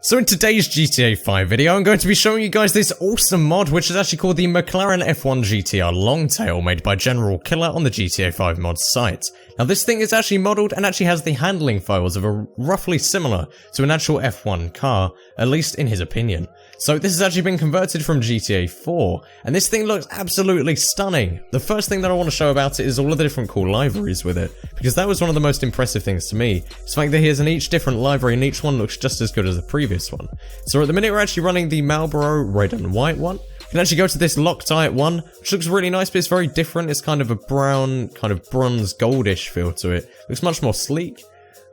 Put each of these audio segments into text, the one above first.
So in today's GTA 5 video, I'm going to be showing you guys this awesome mod, which is actually called the McLaren F1 GTR Longtail, made by General Killer on the GTA 5 mods site. Now this thing is actually modeled and actually has the handling files of a roughly similar to an actual F1 car, at least in his opinion. So this has actually been converted from GTA 4, and this thing looks absolutely stunning. The first thing that I want to show about it is all of the different cool liveries with it, because that was one of the most impressive things to me. It's the fact that he has in each different livery and each one looks just as good as the previous one. So at the minute we're actually running the Marlboro red and white one. You can actually go to this Loctite one, which looks really nice, but it's very different. It's kind of a brown, kind of bronze goldish feel to it. Looks much more sleek.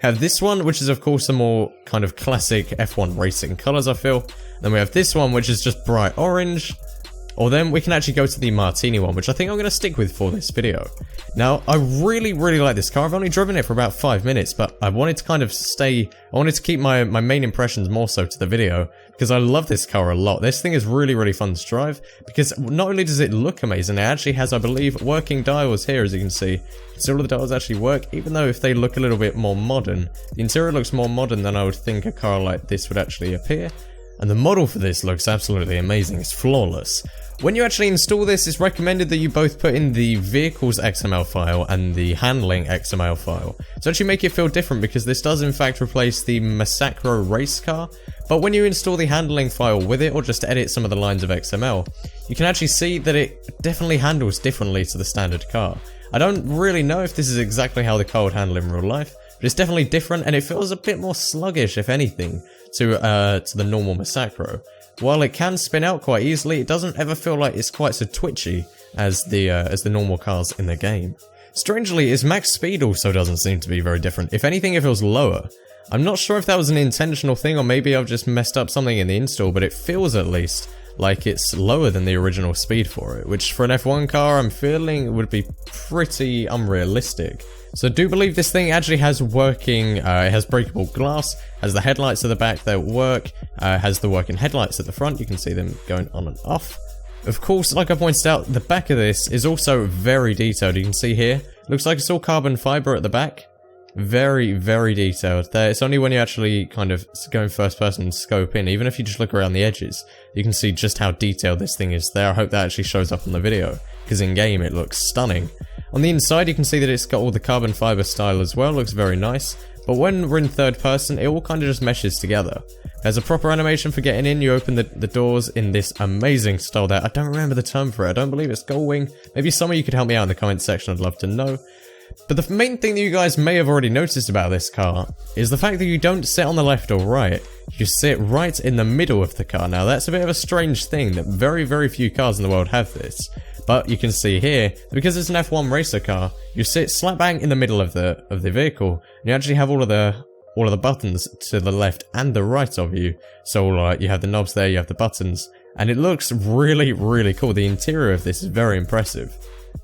Have this one, which is of course a more kind of classic F1 racing colours, I feel. Then we have this one, which is just bright orange. Or then we can actually go to the Martini one, which I think I'm going to stick with for this video. Now, I really like this car. I've only driven it for about 5 minutes, but I wanted to kind of I wanted to keep my main impressions more so to the video, because I love this car a lot. This thing is really fun to drive, because not only does it look amazing, it actually has, I believe, working dials here, as you can see. So all of the dials actually work, even though if they look a little bit more modern, the interior looks more modern than I would think a car like this would actually appear. And the model for this looks absolutely amazing, it's flawless. When you actually install this, it's recommended that you both put in the vehicle's XML file and the handling XML file to actually make it feel different, because this does in fact replace the Massacro race car. But when you install the handling file with it, or just edit some of the lines of XML, you can actually see that it definitely handles differently to the standard car. I don't really know if this is exactly how the car would handle in real life, but it's definitely different, and it feels a bit more sluggish, if anything, to the normal Massacro. While it can spin out quite easily, it doesn't ever feel like it's quite so twitchy as the normal cars in the game. Strangely, its max speed also doesn't seem to be very different. If anything, it feels lower. I'm not sure if that was an intentional thing, or maybe I've just messed up something in the install, but it feels at least like it's lower than the original speed for it, which for an F1 car I'm feeling would be pretty unrealistic. So I do believe this thing actually has working, it has breakable glass, has the headlights at the back that work, has the working headlights at the front, you can see them going on and off. Of course, like I pointed out, the back of this is also very detailed. You can see here, looks like it's all carbon fiber at the back. Very detailed. There, it's only when you actually kind of go in first person and scope in, even if you just look around the edges, you can see just how detailed this thing is there. I hope that actually shows up on the video, because in game it looks stunning. On the inside you can see that it's got all the carbon fiber style as well, looks very nice. But when we're in third person, it all kind of just meshes together. There's a proper animation for getting in. You open the doors in this amazing style there. I don't remember the term for it. I don't believe it's Gullwing. Maybe some of you could help me out in the comment section. I'd love to know. But the main thing that you guys may have already noticed about this car is the fact that you don't sit on the left or right. You sit right in the middle of the car. Now that's a bit of a strange thing that very few cars in the world have this. But you can see here that because it's an F1 racer car, you sit slap bang in the middle of the vehicle, and you actually have all of the buttons to the left and the right of you. So you have the knobs there, you have the buttons, and it looks really cool. The interior of this is very impressive.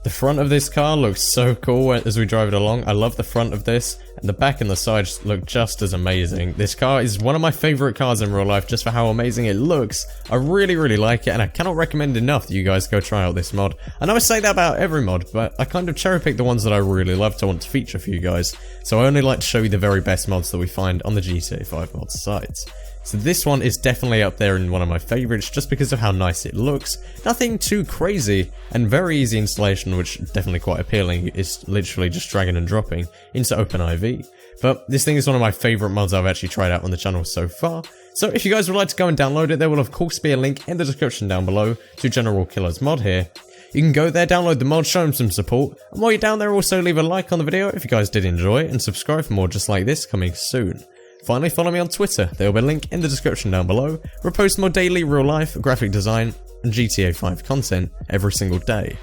The front of this car looks so cool as we drive it along. I love the front of this, and the back and the sides look just as amazing. This car is one of my favourite cars in real life just for how amazing it looks. I really like it, and I cannot recommend enough that you guys go try out this mod. I know I say that about every mod, but I kind of cherry pick the ones that I really love to want to feature for you guys. So I only like to show you the very best mods that we find on the GTA 5 mods site. So this one is definitely up there in one of my favourites just because of how nice it looks. Nothing too crazy, and very easy installation, which is definitely quite appealing. It's literally just dragging and dropping into OpenIV. But this thing is one of my favourite mods I've actually tried out on the channel so far. So if you guys would like to go and download it, there will of course be a link in the description down below to General Killer's mod here. You can go there, download the mod, show him some support, and while you're down there also leave a like on the video if you guys did enjoy it, and subscribe for more just like this coming soon. Finally, follow me on Twitter, there will be a link in the description down below, where I post more daily real life, graphic design, and GTA 5 content every single day.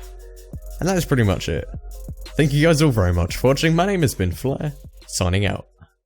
And that is pretty much it. Thank you guys all very much for watching. My name has been Flair, signing out.